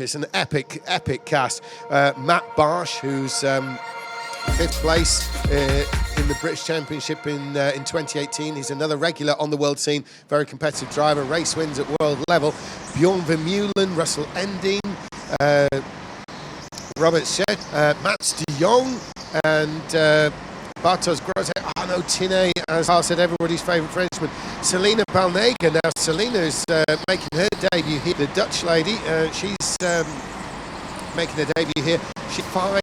It's an epic cast. Matt Barsh, who's fifth place in the British Championship in 2018. He's another regular on the world scene, very competitive driver, race wins at world level. Bjorn Vermeulen, Russell Endine, Robert Shed, Mats de Jong, and Bartosz Grozek, Arno Tine, as I said, everybody's favourite Frenchman. Selena Balnega. Now, Selena is making her debut here. The Dutch lady, she's making her debut here. She's 5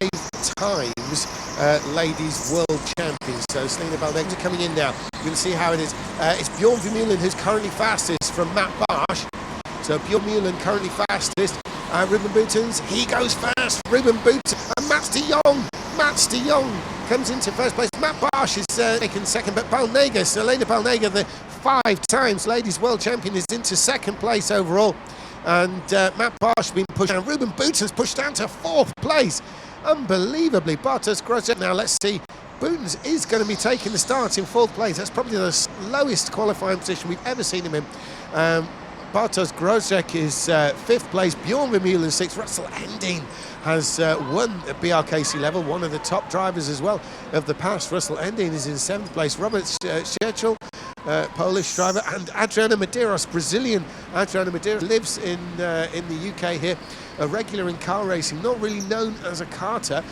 times ladies world champion. So Selena Balnega coming in now. You can see how it is. It's Bjorn Vermeulen who's currently fastest from Matt Barsh. So Bjorn Vermeulen currently fastest. Ruben Boutens, he goes first. Ruben Boutens and Mats de Jong. Mats de Jong comes into first place. Matt Barsh is taken second, but Balnega, Selena Balnega, the 5 times ladies world champion, is into second place overall. And Matt Barsh has been pushed down. Ruben Boutens pushed down to 4th place. Unbelievably. Bartosz Grozek. Now let's see. Boutens is going to be taking the start in 4th place. That's probably the lowest qualifying position we've ever seen him in. Bartosz Grozek is 5th place, Bjorn Vermeulen 6th, Russell Endine has won at BRKC level, one of the top drivers as well of the past. Russell Endine is in 7th place, Robert Scherchel, Polish driver, and Adriana Medeiros, Brazilian. Adriana Medeiros lives in the UK here, a regular in car racing, not really known as a karter,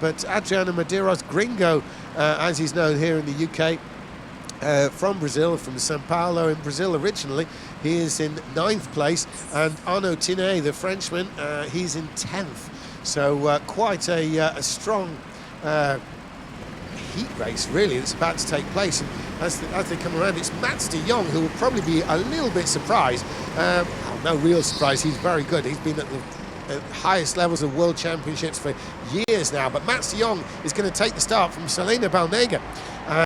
but Adriana Medeiros, gringo, as he's known here in the UK. From Brazil, from Sao Paulo in Brazil originally. He is in 9th place, and Arno Tine, the Frenchman, he's in 10th. So quite a strong heat race really that's about to take place. And as they come around, it's Mats de Jong who will probably be a little bit surprised. No real surprise, he's very good. He's been at the highest levels of world championships for years now, but Mats de Jong is going to take the start from Selena Balnega.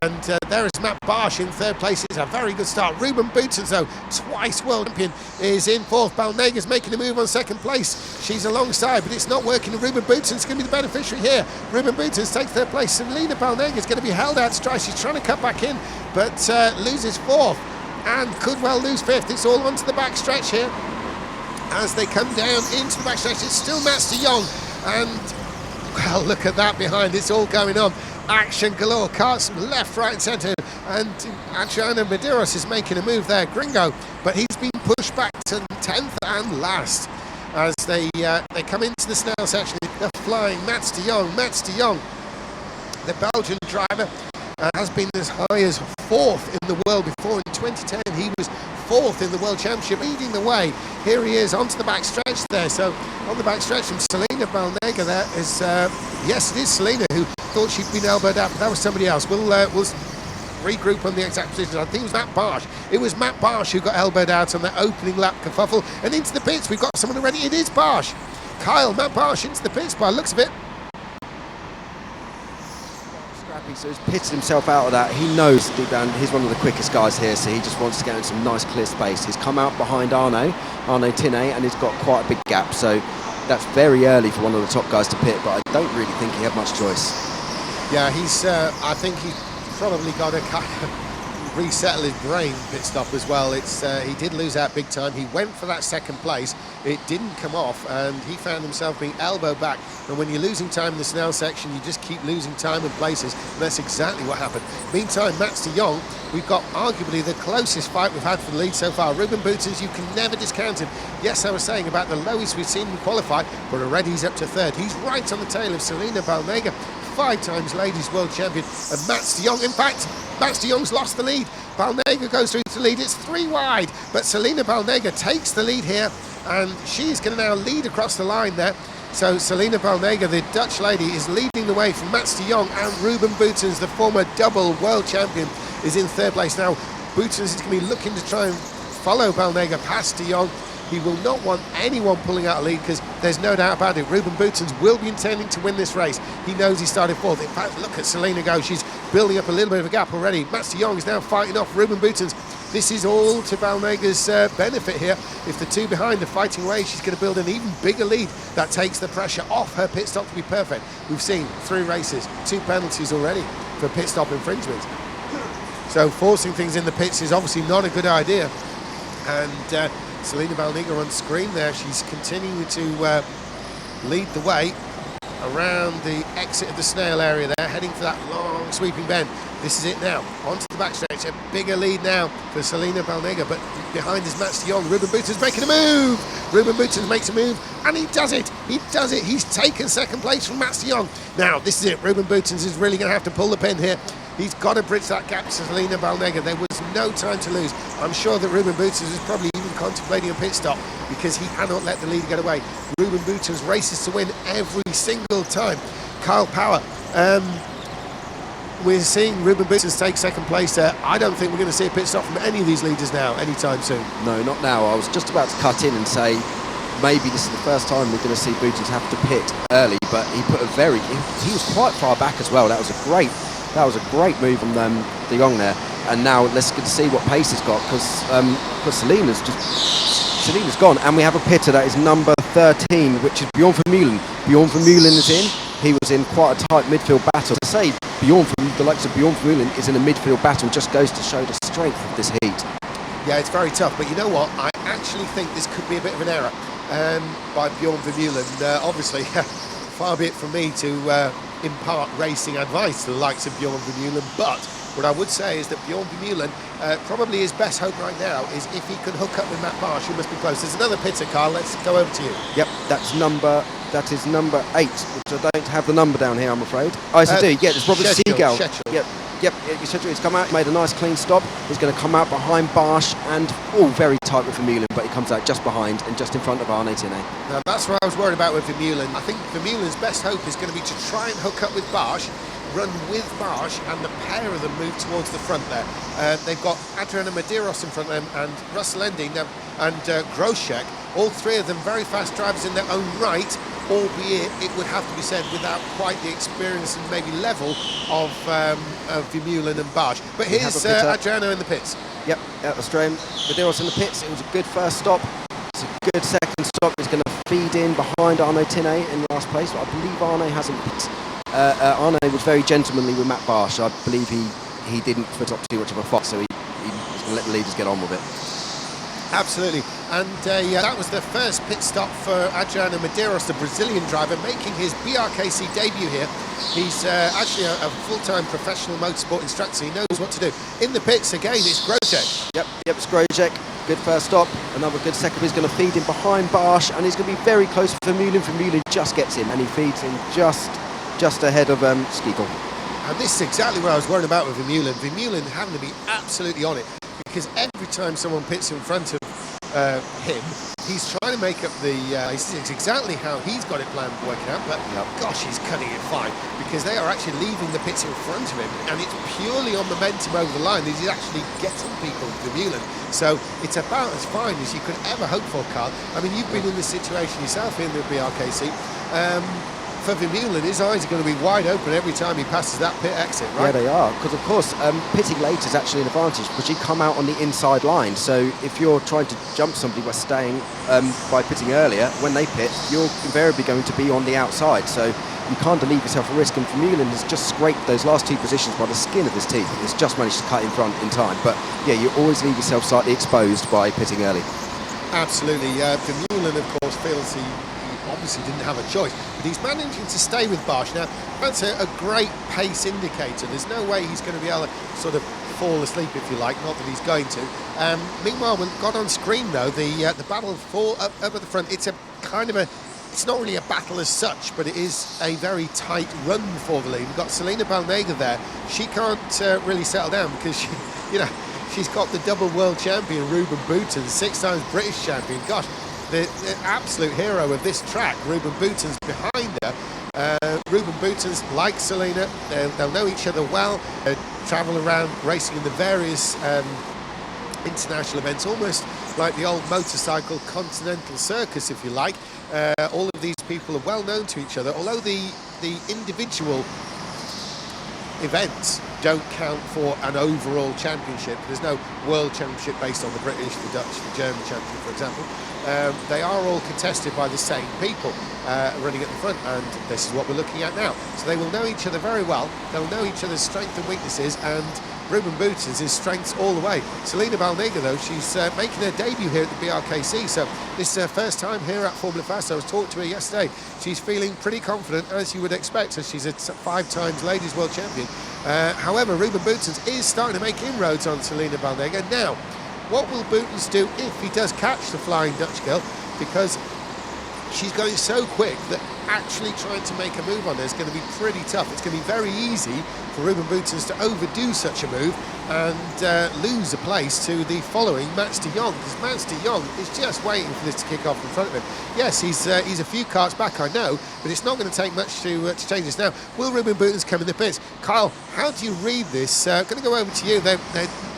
And there is Matt Barsh in 3rd place. It's a very good start. Ruben Boutens, though, twice world champion, is in 4th. Balnega's making a move on 2nd place. She's alongside, but it's not working. Ruben Boutens is going to be the beneficiary here. Ruben Boutens takes 3rd place. Selena Balnega is going to be held out to dry. She's trying to cut back in, but loses 4th and could well lose 5th. It's all onto the back stretch here. As they come down into the back stretch, it's still Mats de Jong. And, well, look at that behind. It's all going on. Action galore, carts left, right and centre, and Adriana Medeiros is making a move there, gringo, but he's been pushed back to 10th and last as they come into the Snell section. They're flying. Mats de Jong, the Belgian driver, has been as high as 4th in the world before. In 2010 he was 4th in the World Championship, leading the way. Here he is onto the back stretch there. So on the back stretch from Selena Balnega, there is yes, it is Selena who thought she'd been elbowed out, but that was somebody else. We'll regroup on the exact position. I think it was Matt Barsh. It was Matt Barsh who got elbowed out on the opening lap kerfuffle, and into the pits. We've got someone already. It is Barsh. Matt Barsh into the pits by the looks of it. So he's pitted himself out of that. He knows deep down he's one of the quickest guys here, so he just wants to get in some nice clear space. He's come out behind Arno Tine, and he's got quite a big gap, so that's very early for one of the top guys to pit, but I don't really think he had much choice. Yeah, I think he's probably got to kind of resettle his brain pit stop as well. He did lose out big time. He went for that 2nd place. It didn't come off, and he found himself being elbowed back. And when you're losing time in the Snell section, you just keep losing time and places, and that's exactly what happened. Meantime, Mats de Jong, we've got arguably the closest fight we've had for the lead so far. Ruben Boutens, you can never discount him. Yes, I was saying about the lowest we've seen him qualify, but already he's up to 3rd. He's right on the tail of Selena Balnega, 5 times ladies world champion, and Mats de Jong. In fact, Mats de Jong's lost the lead. Balnega goes through to lead. It's 3 wide, but Selena Balnega takes the lead here, and she's going to now lead across the line there. So Selena Balnega, the Dutch lady, is leading the way from Mats de Jong, and Ruben Boutens, the former double world champion, is in 3rd place. Now, Boutens is going to be looking to try and follow Balnega past de Jong. He will not want anyone pulling out a lead, because there's no doubt about it. Ruben Boutens will be intending to win this race. He knows he started 4th. In fact, look at Selena go. She's building up a little bit of a gap already. Mats de Jong is now fighting off Ruben Boutens. This is all to Balnega's benefit here. If the two behind are fighting away, she's going to build an even bigger lead. That takes the pressure off her pit stop to be perfect. We've seen 3 races, 2 penalties already for pit stop infringement. So forcing things in the pits is obviously not a good idea. And Selena Balniga on screen there. She's continuing to lead the way around the exit of the snail area there, heading for that long sweeping bend. This is it now, onto the backstretch. A bigger lead now for Selena Balniga, but behind is Mats de Jong. Ruben Buiten's making a move. Ruben Buiten makes a move, and he does it. He does it. He's taken second place from Mats de Jong. Now, this is it. Ruben Buiten is really going to have to pull the pin here. He's got to bridge that gap to Selena Balniga. There was no time to lose. I'm sure that Ruben Buiten is probably even contemplating a pit stop because he cannot let the leader get away. Ruben Buiten's races to win every single time. Kyle Power, we're seeing Ruben Buiten take second place there. I don't think we're going to see a pit stop from any of these leaders now, anytime soon. No, not now. I was just about to cut in and say maybe this is the first time we're going to see Buiten have to pit early, but he put he was quite far back as well. That was a great move from de Jong there. And now let's get to see what pace he's got, because Selena's gone, and we have a pitter that is number 13, which is Bjorn Vermeulen. Bjorn Vermeulen is in. He was in quite a tight midfield battle. To say the likes of Bjorn Vermeulen is in a midfield battle just goes to show the strength of this heat. Yeah, it's very tough, but you know what? I actually think this could be a bit of an error by Bjorn Vermeulen. Obviously, far be it from me to impart racing advice to the likes of Bjorn Vermeulen, but what I would say is that Bjorn Vermeulen, probably his best hope right now is if he can hook up with Matt Barsh, who must be close. There's another pitter, Carl. Let's go over to you. Yep, that is number 8, which I don't have the number down here, I'm afraid. Oh, yes, I do. Yeah, it's Robert Seagull. Yep, he's come out, made a nice clean stop. He's going to come out behind Barsh and very tight with Vermeulen, but he comes out just behind and just in front of Arne Tinne. Now, that's what I was worried about with Vermeulen. I think Vermeulen's best hope is going to be to try and hook up with Barsh, run with Barsh, and the pair of them move towards the front there. They've got Adriana Medeiros in front of them, and Russell Ending and Groschek, all three of them very fast drivers in their own right, albeit it would have to be said without quite the experience and maybe level of Vermeulen and Barsh. But here's Adriano in the pits. Yep, Australian Medeiros in the pits. It was a good first stop. It's a good second stop. He's going to feed in behind Arne Tinne in last place, but I believe Arne hasn't pit. Arne was very gentlemanly with Matt Barsh. I believe he didn't put up too much of a fuss, so he's going to let the leaders get on with it. Absolutely, and that was the first pit stop for Adriano Medeiros, the Brazilian driver, making his BRKC debut here. He's actually a full-time professional motorsport instructor, so he knows what to do. In the pits again, it's Groschek. Yep, it's Groschek. Good first stop, another good second. He's going to feed in behind Barsh, and he's going to be very close to Vermeulen. Vermeulen just gets him, and he feeds in just ahead of Skigel. And this is exactly what I was worried about with Vermeulen. Vermeulen having to be absolutely on it, because every time someone pits in front of him, he's trying to make up it's exactly how he's got it planned working out, but gosh, he's cutting it fine, because they are actually leaving the pits in front of him, and it's purely on momentum over the line that he's actually getting people, Vermeulen. So it's about as fine as you could ever hope for, Carl. I mean, you've been in this situation yourself in the BRKC. For Vermeulen, his eyes are going to be wide open every time he passes that pit exit, right? Yeah, they are, because of course pitting late is actually an advantage, because you come out on the inside line. So if you're trying to jump somebody by staying by pitting earlier, when they pit, you're invariably going to be on the outside. So you can't leave yourself a risk, and Vermeulen has just scraped those last two positions by the skin of his teeth. He's just managed to cut in front in time. But yeah, you always leave yourself slightly exposed by pitting early. Absolutely. Vermeulen, of course, feels he obviously didn't have a choice, but he's managing to stay with Barsh. Now, that's a great pace indicator. There's no way he's going to be able to sort of fall asleep, if you like, not that he's going to. Meanwhile, when got on screen, though, the battle for up at the front, it's a kind of it's not really a battle as such, but it is a very tight run for the lead. We've got Selena Balniga there. She can't really settle down, because she's got the double world champion Ruben Buiten, 6 times British champion. Gosh, the absolute hero of this track, Ruben Buiten's behind her. Ruben Buiten's like Selena, they'll know each other well, travel around racing in the various international events, almost like the old motorcycle continental circus, if you like. All of these people are well known to each other, although the individual events don't count for an overall championship. There's no World Championship based on the British, the Dutch, the German Championship, for example. They are all contested by the same people running at the front, and this is what we're looking at now. So they will know each other very well. They'll know each other's strengths and weaknesses, and Ruben Boutens is strengths all the way. Selena Balnega, though, she's making her debut here at the BRKC, so this is her first time here at Formula Fast. I was talking to her yesterday. She's feeling pretty confident, as you would expect, as she's a 5 times ladies world champion. However, Ruben Boutens is starting to make inroads on Selena Balnega. Now, what will Boutens do if he does catch the Flying Dutch Girl? Because she's going so quick that actually trying to make a move on her is going to be pretty tough. It's going to be very easy for Ruben Boutens to overdo such a move and lose a place to the following Mats de Jong, because Mats de Jong is just waiting for this to kick off in front of him. Yes, he's a few karts back, I know, but it's not going to take much to change this. Now, will Ruben Boutens come in the pits? Kyle, how do you read this? I'm going to go over to you. They're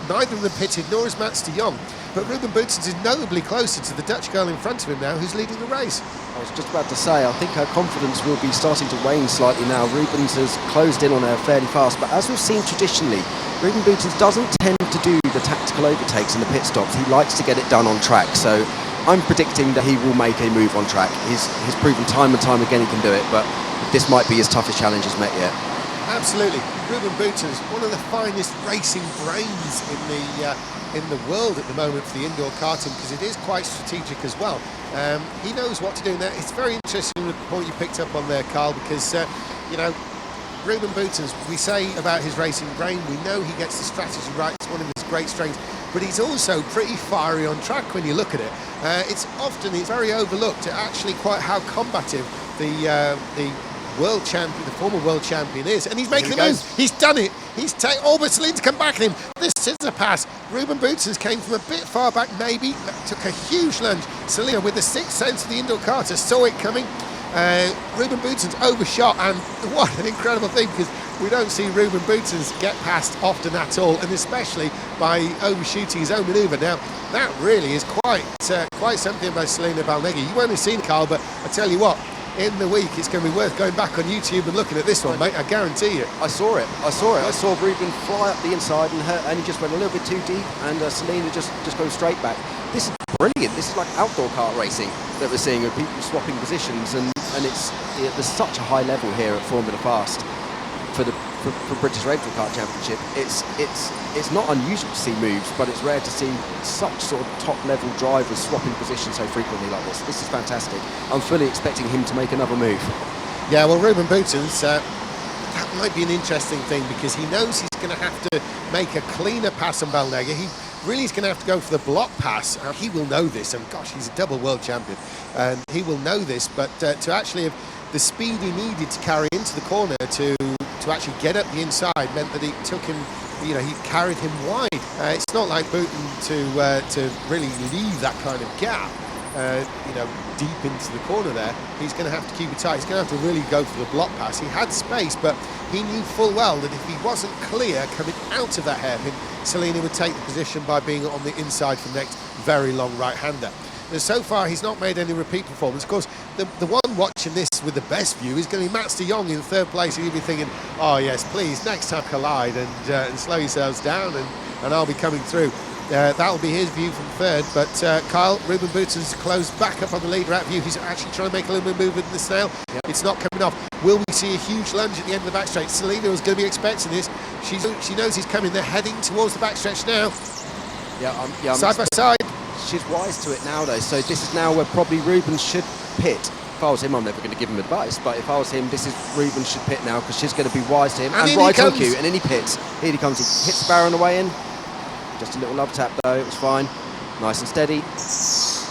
neither of them pitted, nor is Mats de Jong. But Ruben Boutens is notably closer to the Dutch girl in front of him now, who's leading the race. I was just about to say, I think her confidence will be starting to wane slightly now. Rubens has closed in on her fairly fast, but as we've seen traditionally, Ruben Boutens doesn't tend to do the tactical overtakes in the pit stops. He likes to get it done on track, so I'm predicting that he will make a move on track. He's proven time and time again he can do it, but this might be his toughest challenge he's met yet. Absolutely. Ruben Boutens, one of the finest racing brains in the world at the moment for the indoor karting, because it is quite strategic as well. He knows what to do now. It's very interesting the point you picked up on there, Carl, because you know, Ruben Boutens, we say about his racing brain, we know he gets the strategy right. It's one of his great strengths, but he's also pretty fiery on track when you look at it. It's very overlooked at actually quite how combative the world champion, the former world champion is, and he's making a move. He's done it. He's but Selena's come back at him. This is a pass. Ruben Boutens came from a bit far back, maybe took a huge lunge. Selena, with the sixth sense of the indoor karter, saw it coming. Ruben Boutens overshot, and what an incredible thing, because we don't see Ruben Boutens get past often at all, and especially by overshooting his own manoeuvre. Now, that really is quite something by Selena Balnega. You won't have seen Carl, but I tell you what, in the week it's going to be worth going back on YouTube and looking at this one, mate. I guarantee you. I saw it. I saw Ruben fly up the inside and he just went a little bit too deep, and Selena just goes straight back. This is brilliant. This is like outdoor kart racing that we're seeing, with people swapping positions, and there's such a high level here at Formula Fast for British World Championship. It's not unusual to see moves, but it's rare to see such sort of top level drivers swapping positions so frequently like this. This is fantastic. I'm fully expecting him to make another move. Yeah, well, Ruben Boutens, that might be an interesting thing, because he knows he's going to have to make a cleaner pass on Balnega. He really is going to have to go for the block pass. He will know this, and gosh, he's a double world champion, and he will know this, but to actually have the speed he needed to carry into the corner to actually get up the inside meant that it took him, you know, he carried him wide. It's not like Boutens to really leave that kind of gap, you know, deep into the corner there. He's going to have to keep it tight. He's going to have to really go for the block pass. He had space, but he knew full well that if he wasn't clear coming out of that hairpin, Selena would take the position by being on the inside for the next very long right-hander. And so far, he's not made any repeat performance. Of course, the one watching this with the best view is going to be Mats de Jong in third place, and you'll be thinking, oh yes, please, next time collide and slow yourselves down, and I'll be coming through. That'll be his view from third, but Kyle, Ruben Boutens closed back up on the leader out view. He's actually trying to make a little bit of movement in the snail. Yep. It's not coming off. Will we see a huge lunge at the end of the backstretch? Selena was going to be expecting this. She knows he's coming. They're heading towards the backstretch now. Yeah, side by side. She's wise to it now, though, so this is now where probably Ruben should pit. If I was him, I'm never going to give him advice, but if I was him, this is Ruben should pit now, because she's going to be wise to him and right on cue, and then he pits. Here he comes. He hits the barrier on the way in. Just a little love tap, though. It was fine. Nice and steady. He's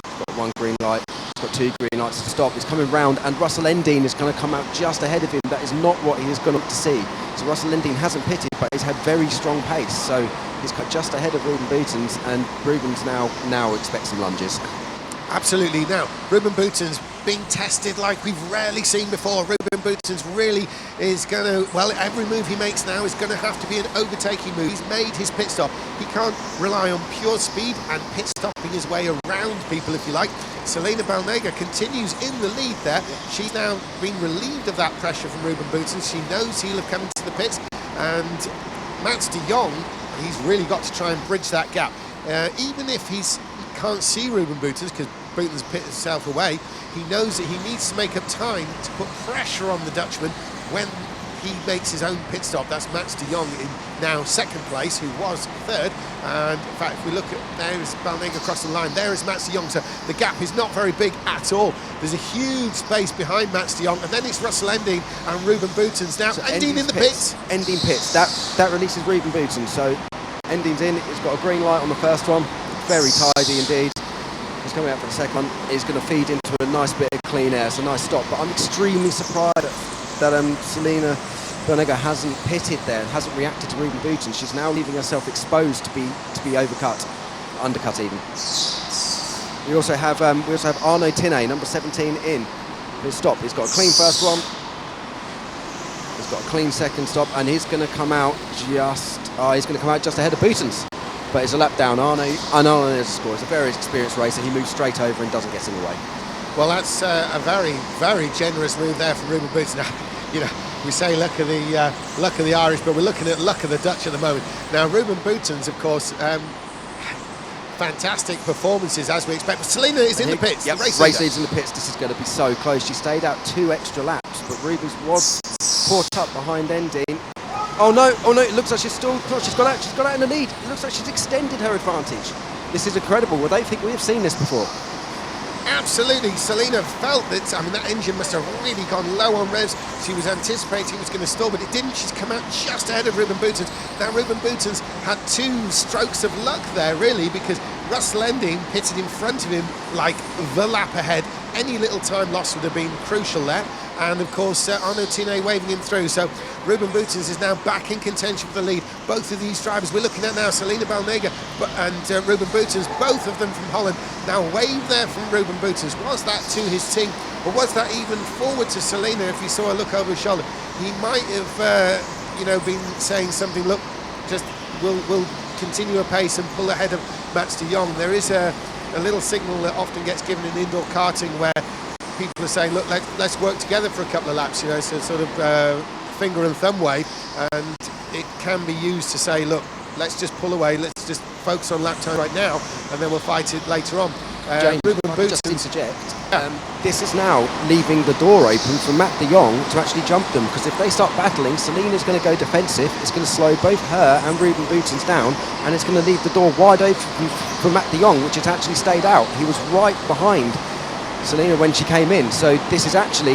got one green light. He's got two green lights to stop. He's coming round, and Russell Endine is going to come out just ahead of him. That is not what he is going to see. So Russell Endine hasn't pitted, but he's had very strong pace. So he's cut just ahead of Ruben Boutens, and Ruben's now expects some lunges. Absolutely. Now, Ruben Boutens being tested like we've rarely seen before. Ruben Boutens really is going to, well, every move he makes now is going to have to be an overtaking move. He's made his pit stop. He can't rely on pure speed and pit stopping his way around people, if you like. Selena Balnega continues in the lead there. She's now been relieved of that pressure from Ruben Boutens. She knows he'll have come into the pits, and Mats de Jong he's really got to try and bridge that gap. Even if he can't see Ruben Boutons, because Boutons pit himself away, he knows that he needs to make up time to put pressure on the Dutchman when he makes his own pit stop. That's Mats de Jong in now second place, who was third. And in fact, if we look at, there is Balnega across the line, there is Mats de Jong, so the gap is not very big at all. There's a huge space behind Mats de Jong, and then it's Russell Endine and Ruben Boutons. Now, so Endine in the pits. Endine pits, that releases Ruben Boutons, so Endine's in, he's got a green light on the first one, very tidy indeed. He's coming out for the second one, he's going to feed into a nice bit of clean air, it's a nice stop, but I'm extremely surprised that Selina Balnega hasn't pitted there, hasn't reacted to Ruben Boutons. She's now leaving herself exposed to be undercut even. We also have Arnaud Tinet, number 17, in. His stop. He's got a clean first one. He's got a clean second stop, and he's going to come out just ahead of Boutons. But it's a lap down. Arnaud has a score. He's a very experienced racer. He moves straight over and doesn't get in the way. Well, that's a very, very generous move there from Ruben Boutons. Now, you know, we say luck of the Irish, but we're looking at luck of the Dutch at the moment. Now, Ruben Boutons, of course, fantastic performances as we expect. But Selina is in the pits. Yep, race leads in the pits. This is going to be so close. She stayed out 2 extra laps, but Rubens was caught up behind Endine. Oh no! It looks like she's gone out in the lead. It looks like she's extended her advantage. This is incredible. Well, I don't think we have seen this before. Absolutely, Selina felt that, that engine must have really gone low on revs. She was anticipating it was going to stall, but it didn't. She's come out just ahead of Ruben Boutons. Now, Ruben Boutons had 2 strokes of luck there, really, because Russell Endine pitted in front of him like the lap ahead. Any little time lost would have been crucial there. And of course, Arnaud Tinet waving him through. So Ruben Boutons is now back in contention for the lead. Both of these drivers we're looking at now, Selina Balnega and Ruben Boutons, both of them from Holland. Now, wave there from Ruben Boutons. Was that to his team, or was that even forward to Selina? If you saw a look over his shoulder, he might have, been saying something. Look, just we'll continue apace and pull ahead of Mats de Jong. There is a little signal that often gets given in indoor karting where people are saying, look, let's work together for a couple of laps, so sort of finger and thumb wave, and it can be used to say, look, let's just pull away, let's just focus on lap time right now, and then we'll fight it later on. James, Ruben Boutons, just interject, this is now leaving the door open for Matt de Jong to actually jump them, because if they start battling, Selina's going to go defensive, it's going to slow both her and Ruben Boutons down, and it's going to leave the door wide open for Matt de Jong, which has actually stayed out. He was right behind Selina when she came in, so this is actually,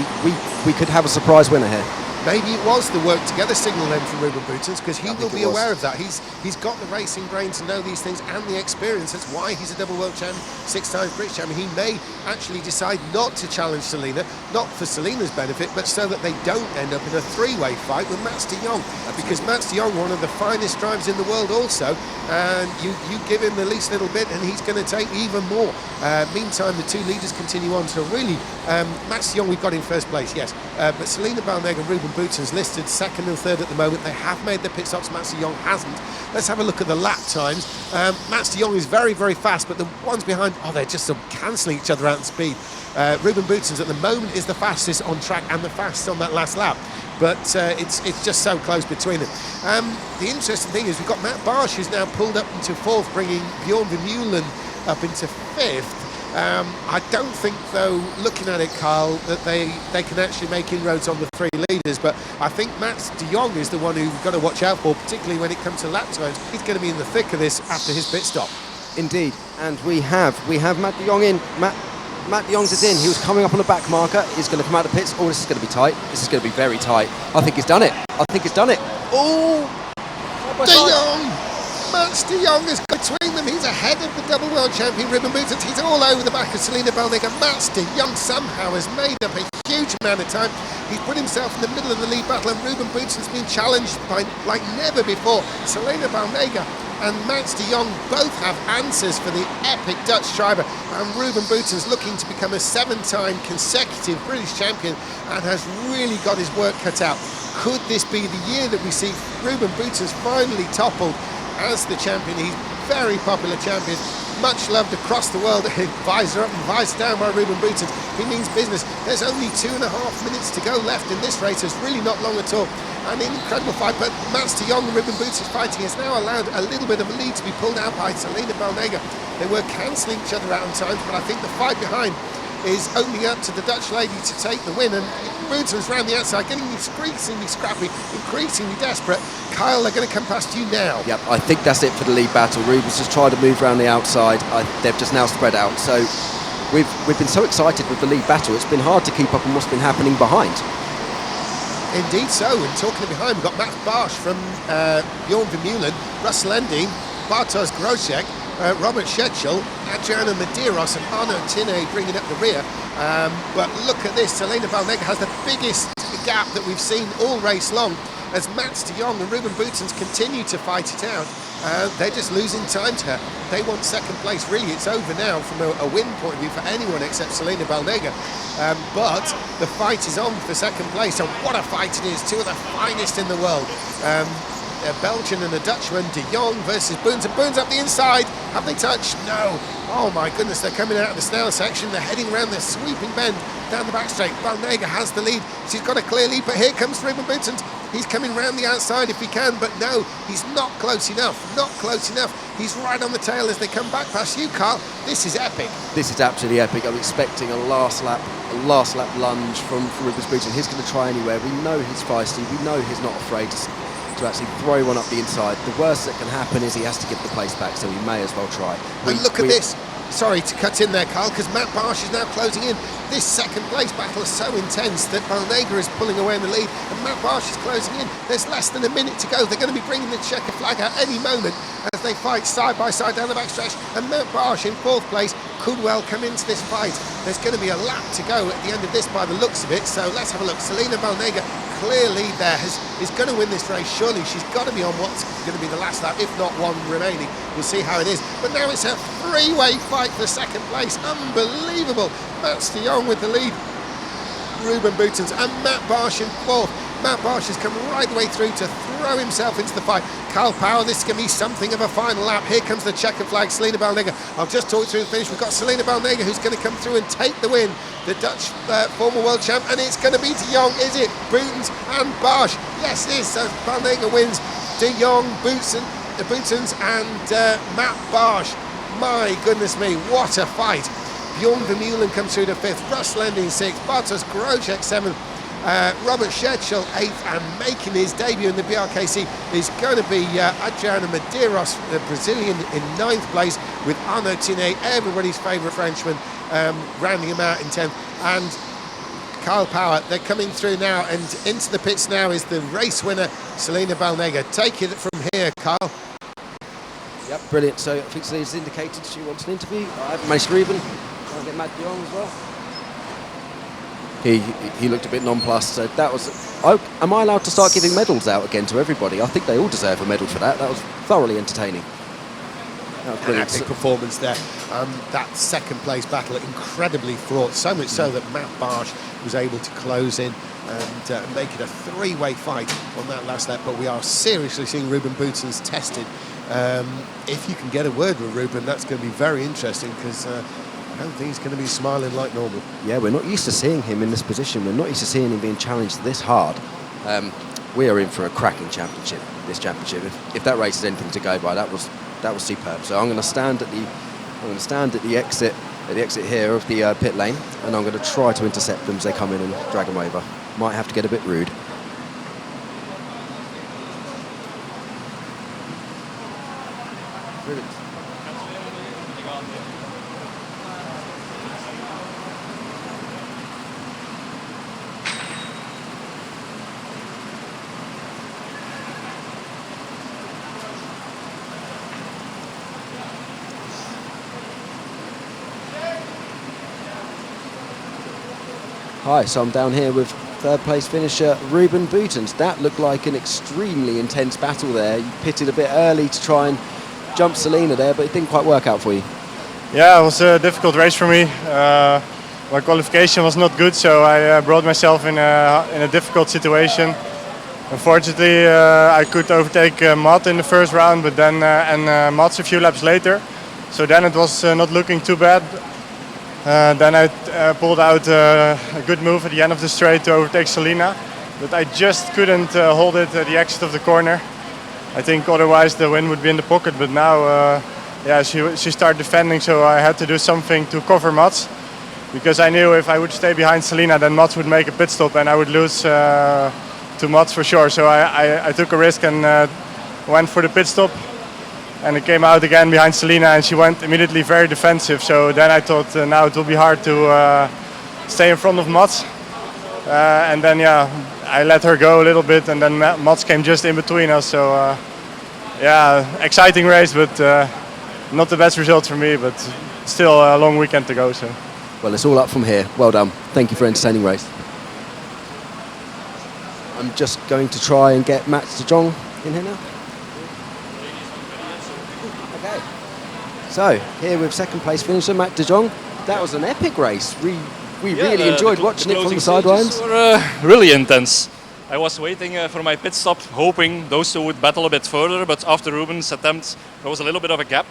we could have a surprise winner here. Maybe it was the work together signal then from Ruben Boutons, because he will be aware of that. He's got the racing brain to know these things and the experience. That's why he's a double world champion, 6 times British champion. He may actually decide not to challenge Selina, not for Selina's benefit, but so that they don't end up in a 3-way fight with Mats de Jong. Because Mats de Jong, one of the finest drivers in the world also, and you give him the least little bit and he's going to take even more. Meantime, the 2 leaders continue on. So really, Mats de Jong, we've got in first place, yes. But Selina Balnega and Ruben Boutons listed 2nd and 3rd at the moment. They have made their pit stops. Mats de Jong hasn't. Let's have a look at the lap times. Mats de Jong is very, very fast, but the ones behind, they're just sort of cancelling each other out in speed. Ruben Boutons at the moment is the fastest on track and the fastest on that last lap. But it's just so close between them. The interesting thing is we've got Matt Barsh, who's now pulled up into 4th, bringing Bjorn Vermeulen up into 5th. I don't think, though, looking at it, Carl, that they can actually make inroads on the 3 leaders, but I think Mats de Jong is the one who's got to watch out for, particularly when it comes to lap times. He's going to be in the thick of this after his pit stop. Indeed, and we have Matt de Jong in. Matt de Jong's is in. He was coming up on the back marker. He's going to come out of the pits. Oh, this is going to be tight. This is going to be very tight. I think he's done it. Oh! De Jong! Mats de Jong is between them. He's ahead of the double world champion Ruben Boutons. He's all over the back of Selina Balnega. Mats de Jong somehow has made up a huge amount of time. He's put himself in the middle of the lead battle, and Ruben Boutons has been challenged by like never before. Selina Balnega and Mats de Jong both have answers for the epic Dutch driver, and Ruben Boutons looking to become a 7-time consecutive British champion and has really got his work cut out. Could this be the year that we see Ruben Boutons finally toppled as the champion? He's very popular champion, much loved across the world. Visor up and visor down by Ruben Boutons. He means business. There's only 2.5 minutes to go left in this race. It's really not long at all. An incredible fight, but Mats de Jong and Ruben Boutons fighting has now allowed a little bit of a lead to be pulled out by Selena Balnega. They were cancelling each other out in times, but I think the fight behind is opening up to the Dutch lady to take the win, and Boutons round the outside, getting increasingly scrappy, increasingly desperate. Kyle, they're going to come past you now. Yep, I think that's it for the lead battle. Ruben's just tried to move around the outside. They've just now spread out. So we've been so excited with the lead battle, it's been hard to keep up on what's been happening behind. Indeed so, and talking of behind, we've got Matt Barsch from Bjorn Vermeulen, Russell Ending, Bartosz Grosek, Robert Schechel, Adriano Medeiros and Arno Tine bringing up the rear. But look at this, Selena Balnega has the biggest gap that we've seen all race long as Mats de Jong and Ruben Boutons continue to fight it out. They're just losing time to her. They want second place. Really, it's over now from a win point of view for anyone except Selena Balnega. But the fight is on for second place, and what a fight it is. Two of the finest in the world. A Belgian and a Dutchman, de Jong versus Boons, and Boons up the inside. Have they touched? No. Oh my goodness, they're coming out of the snail section. They're heading around this sweeping bend down the back straight. Balnega has the lead. She's got a clear lead, but here comes Ruben Boutons. He's coming round the outside if he can, but no, he's not close enough. Not close enough. He's right on the tail as they come back past you, Carl. This is epic. This is absolutely epic. I'm expecting a last lap lunge from Ruben Boutons. He's going to try anywhere. We know he's feisty. We know he's not afraid to actually throw one up the inside. The worst that can happen is he has to give the place back, so he may as well try. And look at this. Sorry to cut in there, Carl, because Matt Barsch is now closing in. This second place battle is so intense that Balnega is pulling away in the lead, and Matt Barsch is closing in. There's less than a minute to go. They're going to be bringing the checker flag out any moment as they fight side by side down the backstretch, and Matt Barsch in fourth place could well come into this fight. There's going to be a lap to go at the end of this by the looks of it, so let's have a look. Selena Balnega, clear lead there, is going to win this race. Surely she's got to be on what's going to be the last lap, if not one remaining. We'll see how it is. But now it's a three-way fight for second place. Unbelievable. Mats de Jong with the lead, Ruben Boutons and Matt Barsch in fourth. Matt Barsch has come right the way through to throw himself into the fight. Carl Power, this is going to be something of a final lap. Here comes the checker flag, Selena Balnega. I'll just talk through the finish. We've got Selena Balnega who's going to come through and take the win. The Dutch former world champ, and it's going to be de Jong, is it? Boutons and Barsch. Yes, it is. So Balnega wins. De Jong, Boutons and Matt Barsch. My goodness me, what a fight. Bjorn Vermeulen comes through to fifth, Russell Ending sixth, Bartosz Grosek seventh, Robert Schechel eighth, and making his debut in the BRKC is going to be Adriano Medeiros, the Brazilian, in ninth place, with Arno Tine, everybody's favourite Frenchman, rounding him out in 10th. And Kyle Power, they're coming through now, and into the pits now is the race winner, Selena Balnega. Take it from here, Kyle. Yep, brilliant. So I think Selena's indicated she wants an interview. I haven't managed to even try and get Matt de Jong as well. He looked a bit nonplussed. So that was. Am I allowed to start giving medals out again to everybody? I think they all deserve a medal for that. That was thoroughly entertaining. That was brilliant. An epic performance there. That second place battle, incredibly fraught. So much so that Matt Barsch was able to close in and make it a three-way fight on that last lap. But we are seriously seeing Ruben Boutons tested. If you can get a word with Ruben, that's going to be very interesting, because I don't think he's going to be smiling like normal. Yeah, we're not used to seeing him in this position. We're not used to seeing him being challenged this hard. We are in for a cracking championship. This championship, if that race is anything to go by, that was superb. So I'm going to stand at the exit here of the pit lane, and I'm going to try to intercept them as they come in and drag them over. Might have to get a bit rude. Brilliant. Hi, so I'm down here with third place finisher Ruben Boutons. That looked like an extremely intense battle there. You pitted a bit early to try and jump Selena there, but it didn't quite work out for you. Yeah, it was a difficult race for me. My qualification was not good, so I brought myself in a difficult situation. Unfortunately, I could overtake Matt in the first round, but then Matt's a few laps later. So then it was not looking too bad. Then I pulled out a good move at the end of the straight to overtake Selina, but I just couldn't hold it at the exit of the corner. I think otherwise the win would be in the pocket, but now she started defending, so I had to do something to cover Mats, because I knew if I would stay behind Selina, then Mats would make a pit stop and I would lose to Mats for sure. So I took a risk and went for the pit stop, and it came out again behind Selina, and she went immediately very defensive. So then I thought now it will be hard to stay in front of Mats, and then I let her go a little bit, and then Mats came just in between us. So exciting race, but not the best result for me, but still a long weekend to go. So. Well, it's all up from here. Well done. Thank you for an entertaining race. I'm just going to try and get Mats de Jong in here now. Okay. So, here with second place finisher, Mats de Jong. That was an epic race. We really enjoyed watching it from the sidelines. Were really intense. I was waiting for my pit stop, hoping those two would battle a bit further, but after Ruben's attempt, there was a little bit of a gap.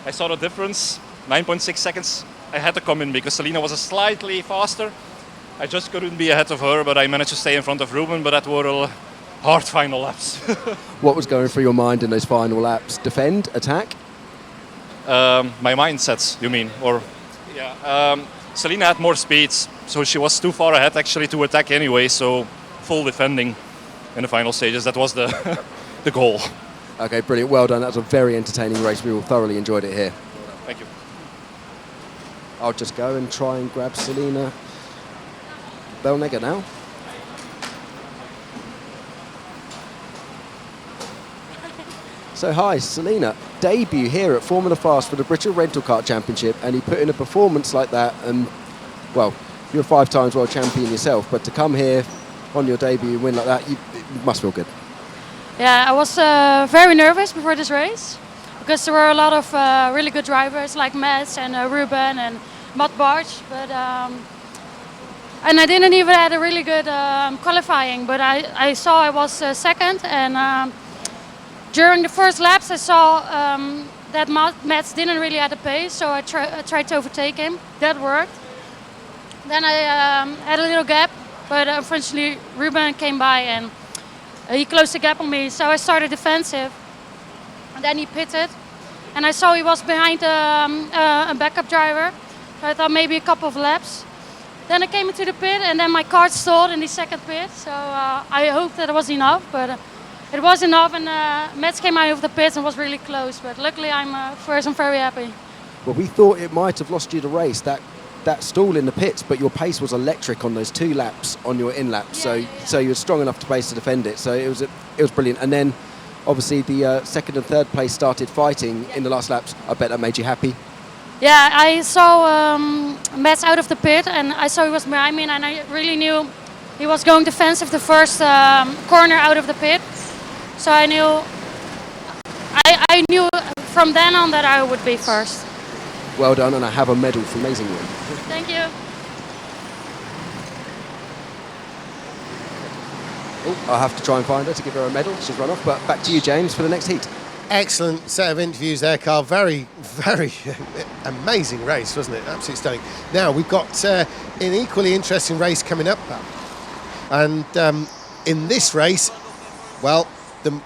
I saw the difference, 9.6 seconds. I had to come in because Selina was slightly faster. I just couldn't be ahead of her, but I managed to stay in front of Ruben, but that were hard final laps. What was going through your mind in those final laps? Defend, attack? My mindsets, you mean? Or Selina had more speeds, so she was too far ahead actually to attack anyway, so full defending in the final stages. That was the goal. Okay, brilliant. Well done. That was a very entertaining race. We all thoroughly enjoyed it here. Thank you. I'll just go and try and grab Selina Belnegger now. So hi, Selina. Debut here at Formula Fast for the British Rental Kart Championship, and you put in a performance like that, and well, you're a 5-time world champion yourself, but to come here on your debut and win like that, it must feel good. Yeah, I was very nervous before this race because there were a lot of really good drivers like Mats and Ruben and Matt Barge, but and I didn't even had a really good qualifying, but I saw I was second, and during the first laps I saw that Mats didn't really have the pace, so I tried to overtake him. That worked. Then I had a little gap, but unfortunately Ruben came by and he closed the gap on me, so I started defensive. And then he pitted, and I saw he was behind a backup driver. So I thought maybe a couple of laps. Then I came into the pit, and then my kart stalled in the second pit. So I hoped that it was enough, but it was enough. And Mats came out of the pit and was really close. But luckily, I'm very happy. Well, we thought it might have lost you the race, that stall in the pits, but your pace was electric on those 2 laps on your in lap. So you were strong enough to pace to defend it. So it was brilliant. And then obviously the second and third place started fighting in the last laps. I bet that made you happy. Yeah, I saw Mats out of the pit, and I saw he was behind me, and I really knew he was going defensive the first corner out of the pit. So I knew from then on that I would be first. Well done, and I have a medal for amazing win. Thank you. Oh, I'll have to try and find her to give her a medal. She's run off, but back to you, James, for the next heat. Excellent set of interviews there, Carl. Very, very amazing race, wasn't it? Absolutely stunning. Now, we've got an equally interesting race coming up. And in this race, well, the